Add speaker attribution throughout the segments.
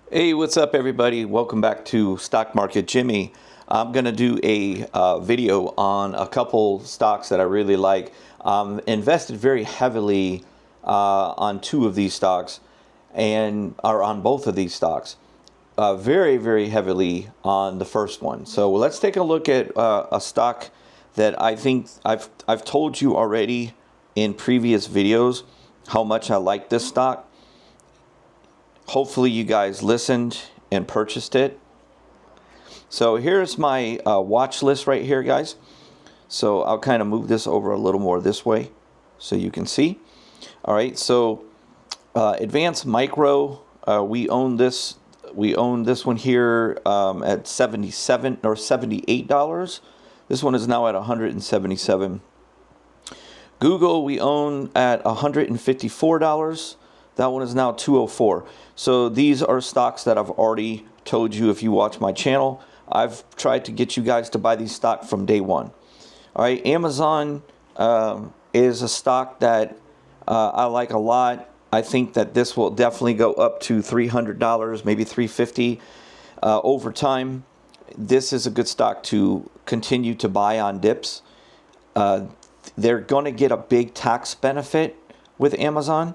Speaker 1: Hey, what's up, everybody? Welcome back to Stock Market Jimmy. I'm going to do a video on a couple stocks that I really like. Invested very heavily on two of these stocks, or on both of these stocks. Very, very heavily on the first one. So let's take a look at a stock that I think I've told you already in previous videos how much I like this stock. Hopefully you guys listened and purchased it. So here's my watch list right here, guys. So I'll kind of move this over a little more this way so you can see. All right, so Advanced Micro, we own this one here at $77 or $78. This one is now at $177. Google we own at $154. That one is now $204. So these are stocks that I've already told you if you watch my channel. I've tried to get you guys to buy these stocks from day one. All right, Amazon is a stock that I like a lot. I think that this will definitely go up to $300, maybe $350 over time. This is a good stock to continue to buy on dips. They're going to get a big tax benefit with Amazon.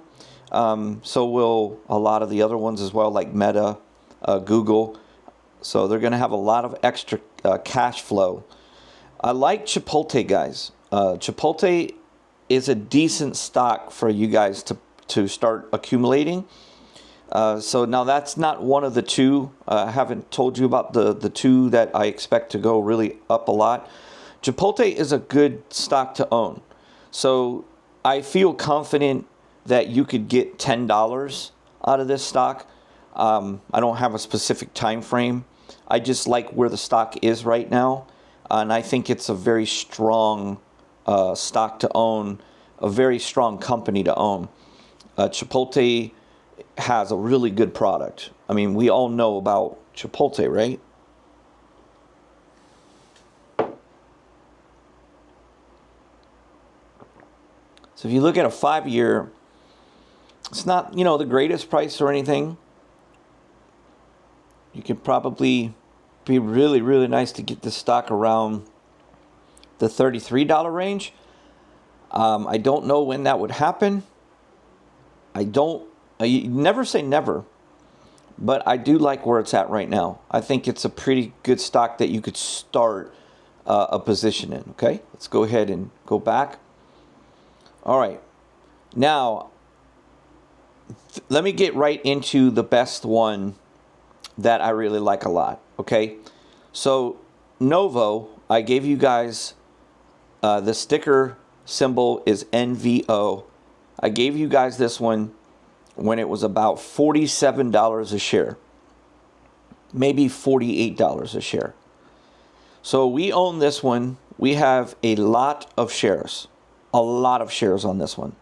Speaker 1: So will a lot of the other ones as well, like Meta, Google. So they're going to have a lot of extra cash flow. I like Chipotle, guys. Chipotle is a decent stock for you guys to start accumulating. So now that's not one of the two. I haven't told you about the two that I expect to go really up a lot. Chipotle is a good stock to own. So I feel confident that you could get $10 out of this stock. I don't have a specific time frame. I just like where the stock is right now. And I think it's a very strong stock to own, a very strong company to own. Chipotle has a really good product. I mean, we all know about Chipotle, right? So if you look at a 5-year, it's not, the greatest price or anything. You could probably be really, really nice to get this stock around the $33 range. I don't know when that would happen. You never say never, but I do like where it's at right now. I think it's a pretty good stock that you could start a position in. Okay, let's go ahead and go back. All right, now let me get right into the best one that I really like a lot. Okay, so Novo, I gave you guys the sticker symbol is NVO. I gave you guys this one when it was about $47 a share, maybe $48 a share. So we own this one. We have a lot of shares on this one.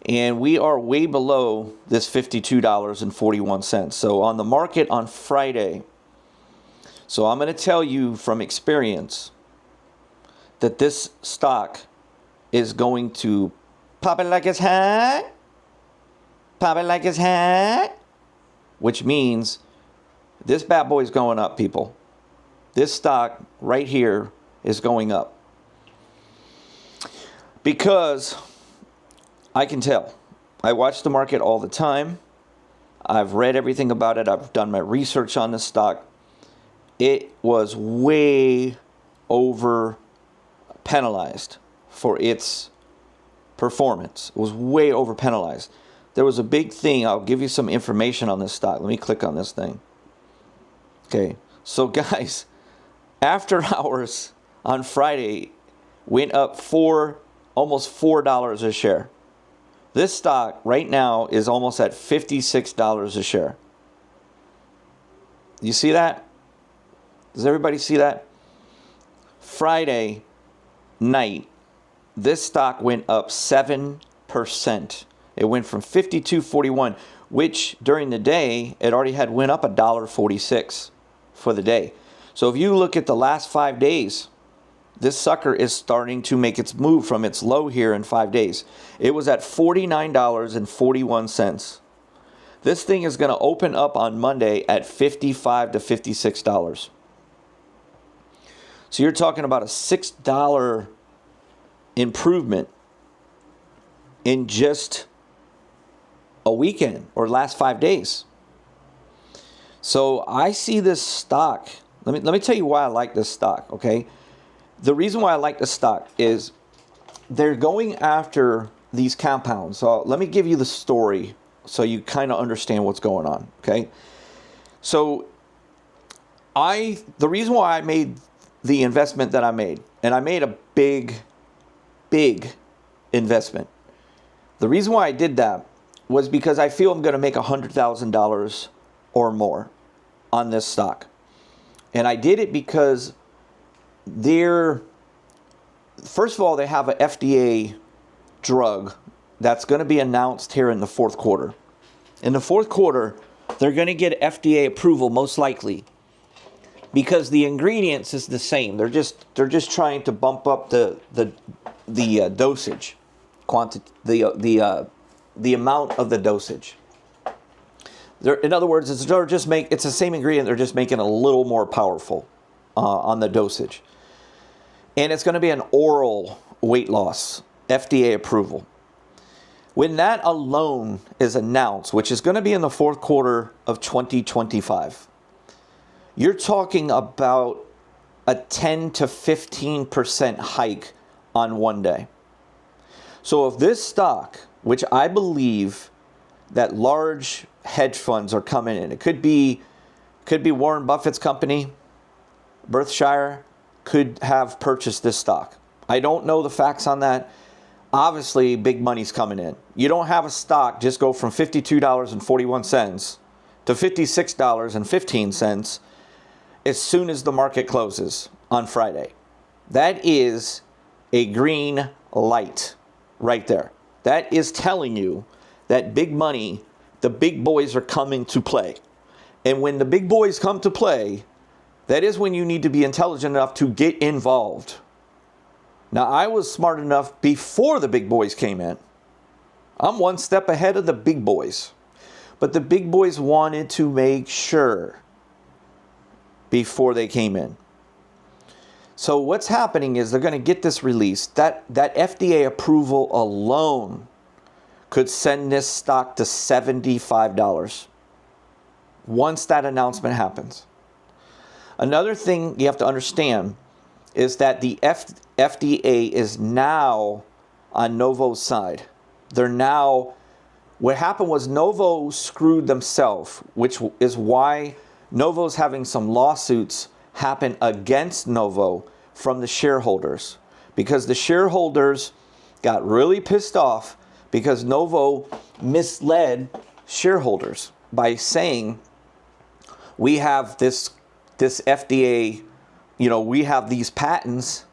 Speaker 1: And we are way below this $52.41. So on the market on Friday, so I'm going to tell you from experience that this stock is going to pop it like it's hot, which means this bad boy is going up, people. This stock right here is going up. Because I can tell. I watch the market all the time. I've read everything about it. I've done my research on this stock. It was way over penalized for its performance. It was way over penalized. There was a big thing. I'll give you some information on this stock. Let me click on this thing. Okay. So guys, after hours on Friday went up almost $4 a share. This stock right now is almost at $56 a share. You see that? Does everybody see that? Friday night, this stock went up 7%. It went from $52.41, which during the day, it already had went up $1.46 for the day. So if you look at the last 5 days, this sucker is starting to make its move from its low here in 5 days. It was at $49.41. This thing is going to open up on Monday at $55 to $56. So you're talking about a $6 improvement in just a weekend or last 5 days. So I see this stock. Let me tell you why I like this stock, okay? The reason why I like this stock is they're going after these compounds. So let me give you the story so you kind of understand what's going on, okay? So the reason why I made the investment that I made, and I made a big investment. The reason why I did that was because I feel I'm going to make $100,000 or more on this stock. And I did it because first of all, they have an FDA drug that's going to be announced here in the fourth quarter. In the fourth quarter, they're going to get FDA approval most likely because the ingredients is the same. They're just trying to bump up the dosage quantity, the amount of the dosage. In other words, it's the same ingredient. They're just making it a little more powerful on the dosage. And it's going to be an oral weight loss, FDA approval. When that alone is announced, which is going to be in the fourth quarter of 2025, you're talking about a 10 to 15% hike on one day. So if this stock, which I believe that large hedge funds are coming in, it could be Warren Buffett's company, Berkshire, could have purchased this stock. I don't know the facts on that. Obviously, big money's coming in. You don't have a stock just go from $52.41 to $56.15 as soon as the market closes on Friday. That is a green light right there. That is telling you that big money, the big boys are coming to play. And when the big boys come to play, that is when you need to be intelligent enough to get involved. Now, I was smart enough before the big boys came in. I'm one step ahead of the big boys. But the big boys wanted to make sure before they came in. So what's happening is they're going to get this released. That FDA approval alone could send this stock to $75 once that announcement happens. Another thing you have to understand is that the FDA is now on Novo's side. What happened was Novo screwed themselves, which is why Novo's having some lawsuits happen against Novo from the shareholders. Because the shareholders got really pissed off because Novo misled shareholders by saying, we have this FDA, we have these patents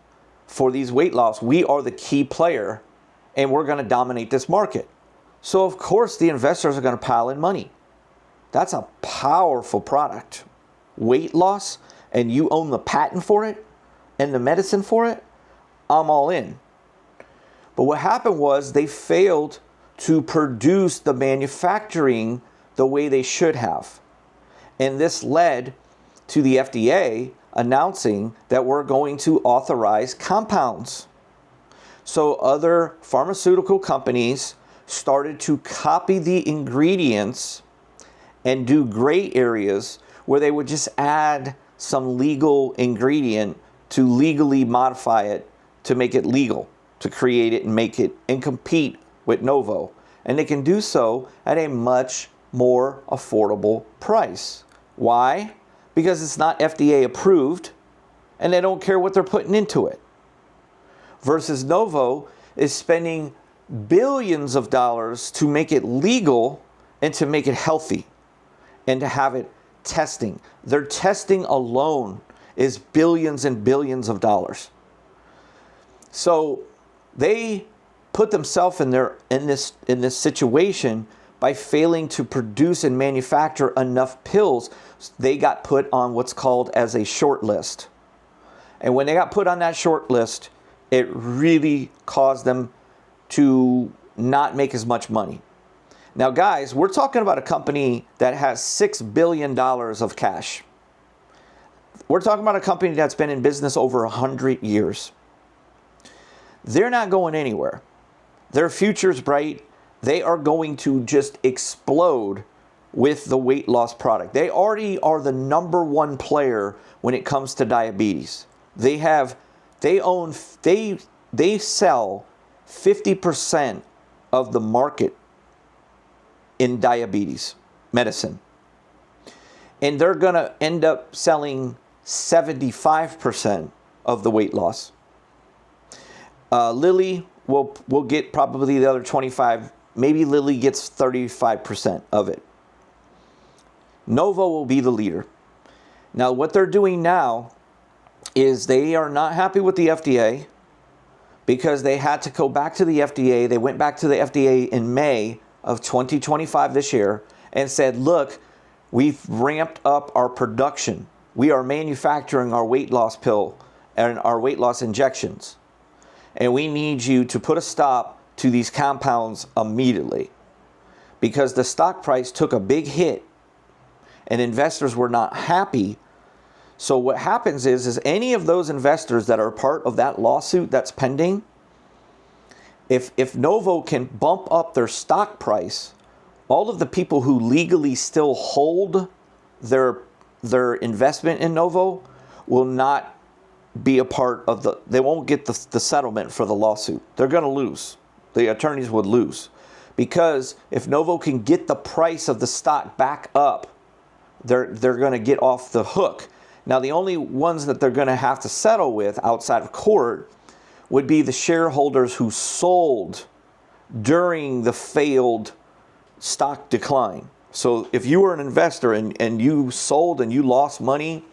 Speaker 1: for these weight loss. We are the key player and we're going to dominate this market. So of course the investors are going to pile in money. That's a powerful product. Weight loss, and you own the patent for it and the medicine for it, I'm all in. But what happened was they failed to produce the manufacturing the way they should have. And this led to the FDA announcing that we're going to authorize compounds. So other pharmaceutical companies started to copy the ingredients and do gray areas where they would just add some legal ingredient to legally modify it to make it legal, to create it and make it and compete with Novo. And they can do so at a much more affordable price. Why? Because it's not FDA approved and they don't care what they're putting into it. Versus Novo is spending billions of dollars to make it legal and to make it healthy and to have it testing. Their testing alone is billions and billions of dollars. So they put themselves in this situation by failing to produce and manufacture enough pills. They got put on what's called as a short list. And when they got put on that short list, it really caused them to not make as much money. Now, guys, we're talking about a company that has $6 billion of cash. We're talking about a company that's been in business over 100 years. They're not going anywhere. Their future's bright. They are going to just explode with the weight loss product. They already are the #1 player when it comes to diabetes. They sell 50% of the market in diabetes medicine. And they're going to end up selling 75% of the weight loss. Lilly will get probably the other 25. Maybe Lilly gets 35% of it. Novo will be the leader. Now, what they're doing now is they are not happy with the FDA because they had to go back to the FDA. They went back to the FDA in May of 2025 this year and said, look, we've ramped up our production. We are manufacturing our weight loss pill and our weight loss injections. And we need you to put a stop to these compounds immediately because the stock price took a big hit and investors were not happy. So what happens is any of those investors that are part of that lawsuit that's pending, if Novo can bump up their stock price, all of the people who legally still hold their investment in Novo will not be a part of they won't get the settlement for the lawsuit. They're going to lose. The attorneys would lose. Because if Novo can get the price of the stock back up, they're going to get off the hook. Now, the only ones that they're going to have to settle with outside of court would be the shareholders who sold during the failed stock decline. So if you were an investor and you sold and you lost money,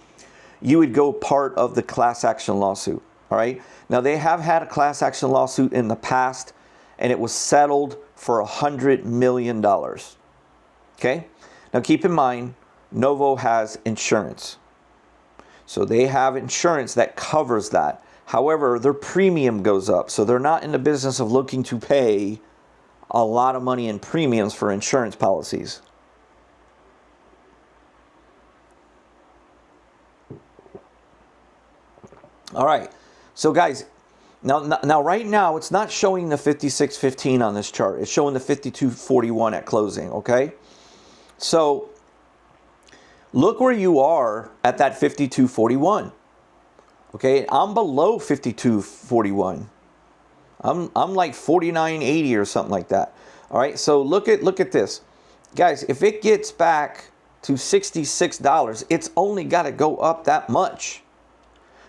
Speaker 1: you would go part of the class action lawsuit. All right. Now, they have had a class action lawsuit in the past, and it was settled for $100 million. Okay. Now, keep in mind, Novo has insurance. So they have insurance that covers that. However, their premium goes up. So they're not in the business of looking to pay a lot of money in premiums for insurance policies. All right. So guys, now right now it's not showing the 56.15 on this chart. It's showing the 52.41 at closing, okay? So look where you are at that 52.41. Okay? I'm below 52.41. I'm like 49.80 or something like that. All right? So look at this. Guys, if it gets back to $66, it's only got to go up that much.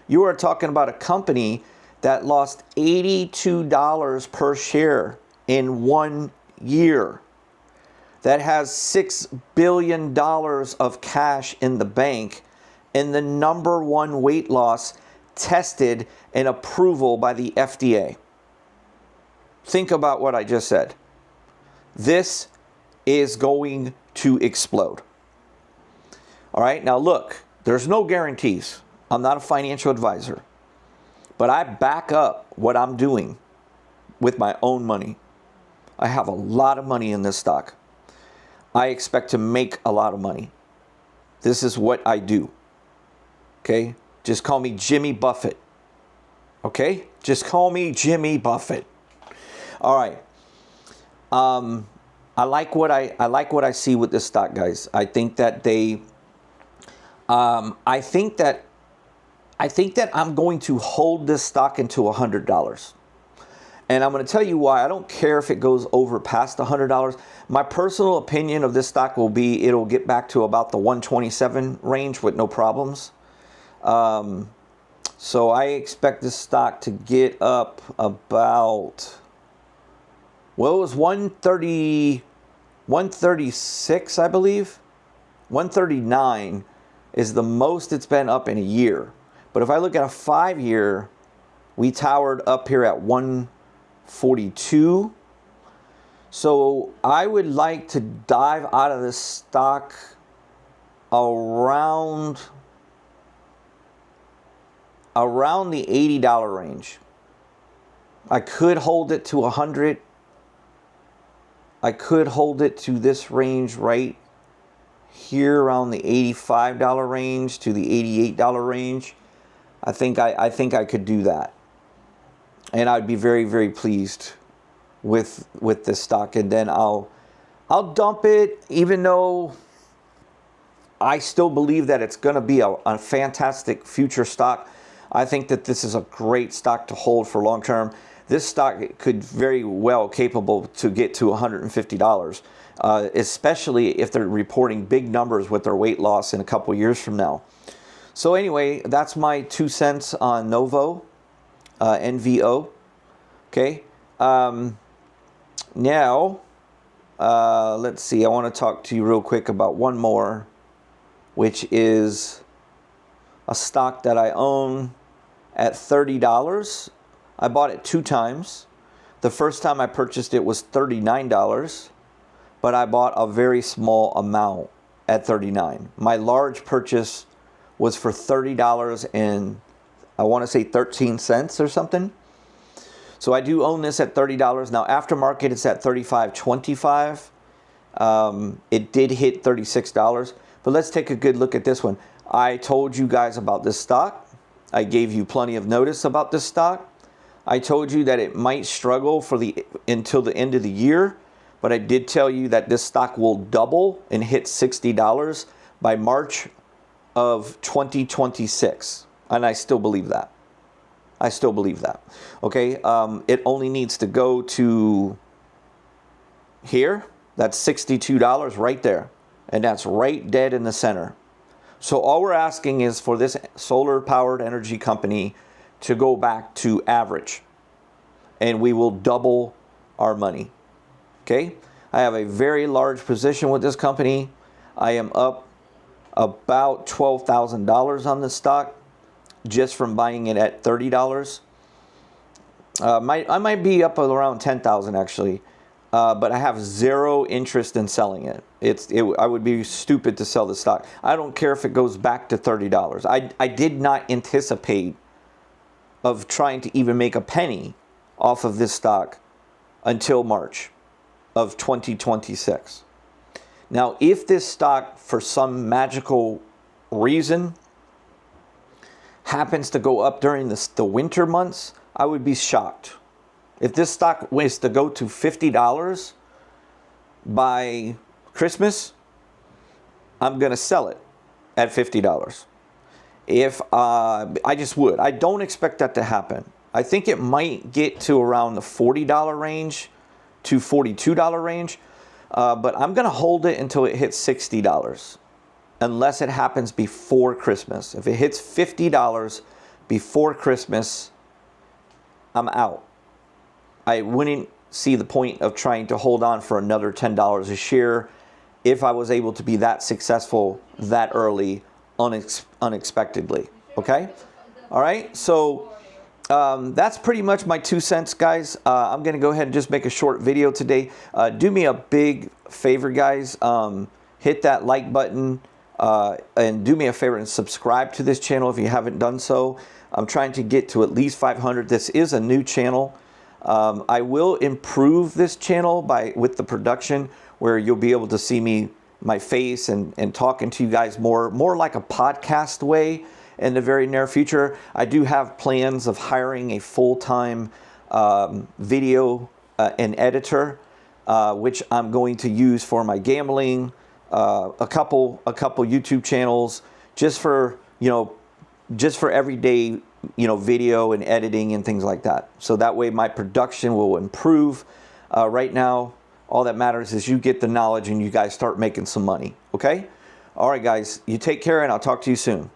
Speaker 1: You are talking about a company that lost $82 per share in 1 year. That has $6 billion of cash in the bank and the #1 weight loss tested and approval by the FDA. Think about what I just said. This is going to explode. All right, now look, there's no guarantees. I'm not a financial advisor, but I back up what I'm doing with my own money. I have a lot of money in this stock. I expect to make a lot of money. This is what I do. Okay? Just call me Jimmy Buffett. Okay? Just call me Jimmy Buffett. All right. I like what I see with this stock, guys. I think that I think that I'm going to hold this stock into $100. And I'm going to tell you why. I don't care if it goes over past $100. My personal opinion of this stock will be it'll get back to about the 127 range with no problems. So I expect this stock to get up about, well, it was 136, I believe. 139 is the most it's been up in a year. But if I look at a 5-year, we towered up here at 142. So I would like to dive out of this stock around the $80 range. I could hold it to 100. I could hold it to this range right here around the $85 range to the $88 range. I think I could do that. And I'd be very, very pleased with this stock. And then I'll dump it, even though I still believe that it's going to be a fantastic future stock. I think that this is a great stock to hold for long term. This stock could very well capable to get to $150, especially if they're reporting big numbers with their weight loss in a couple years from now. So anyway, that's my 2 cents on Novo, NVO. Okay. Now, let's see. I want to talk to you real quick about one more, which is a stock that I own at $30. I bought it 2 times. The first time I purchased it was $39, but I bought a very small amount at $39. My large purchase was for $30 and I want to say 13 cents or something. So I do own this at $30. Now aftermarket it's at $35.25. It did hit $36, but let's take a good look at this one. I told you guys about this stock. I gave you plenty of notice about this stock. I told you that it might struggle until the end of the year, but I did tell you that this stock will double and hit $60 by March of 2026. And I still believe that. I still believe that. Okay, it only needs to go to here. That's $62 right there. And that's right dead in the center. So all we're asking is for this solar powered energy company to go back to average. And we will double our money. Okay? I have a very large position with this company. I am up about $12,000 on this stock just from buying it at $30. I might be up around $10,000 actually. But I have zero interest in selling it. I would be stupid to sell the stock. I don't care if it goes back to $30. I did not anticipate of trying to even make a penny off of this stock until March of 2026. Now, if this stock, for some magical reason, happens to go up during the winter months, I would be shocked. If this stock was to go to $50 by Christmas, I'm going to sell it at $50. I just would. I don't expect that to happen. I think it might get to around the $40 range to $42 range, but I'm going to hold it until it hits $60, unless it happens before Christmas. If it hits $50 before Christmas, I'm out. I wouldn't see the point of trying to hold on for another $10 a share if I was able to be that successful that early unexpectedly. Okay? All right? So that's pretty much my 2 cents, guys. I'm going to go ahead and just make a short video today. Do me a big favor, guys. Hit that like button and do me a favor and subscribe to this channel if you haven't done so. I'm trying to get to at least 500. This is a new channel. I will improve this channel with the production, where you'll be able to see my face and talking to you guys more like a podcast way in the very near future. I do have plans of hiring a full-time video and editor, which I'm going to use for my gambling, a couple YouTube channels, just for everyday video and editing and things like that. So that way my production will improve. Right now, all that matters is you get the knowledge and you guys start making some money. Okay? All right, guys. You take care and I'll talk to you soon.